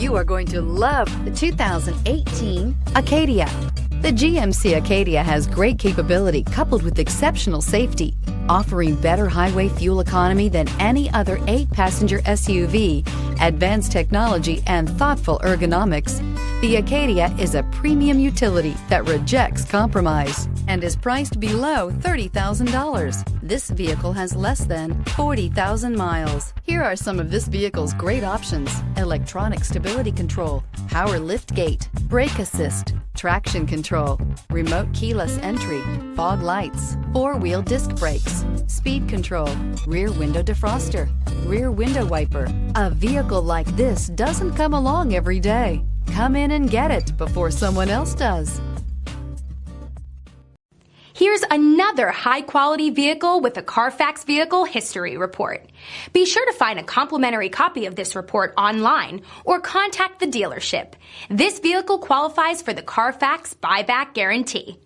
You are going to love the 2018 Acadia. The GMC Acadia has great capability coupled with exceptional safety, offering better highway fuel economy than any other 8-passenger SUV, advanced technology, and thoughtful ergonomics. The Acadia is a premium utility that rejects compromise and is priced below $30,000. This vehicle has less than 40,000 miles. Here are some of this vehicle's great options: electronic stability control, power liftgate, brake assist, traction control, remote keyless entry, fog lights, 4-wheel disc brakes, speed control, rear window defroster, rear window wiper. A vehicle like this doesn't come along every day. Come in and get it before someone else does. Here's another high-quality vehicle with a Carfax Vehicle History Report. Be sure to find a complimentary copy of this report online or contact the dealership. This vehicle qualifies for the Carfax Buyback Guarantee.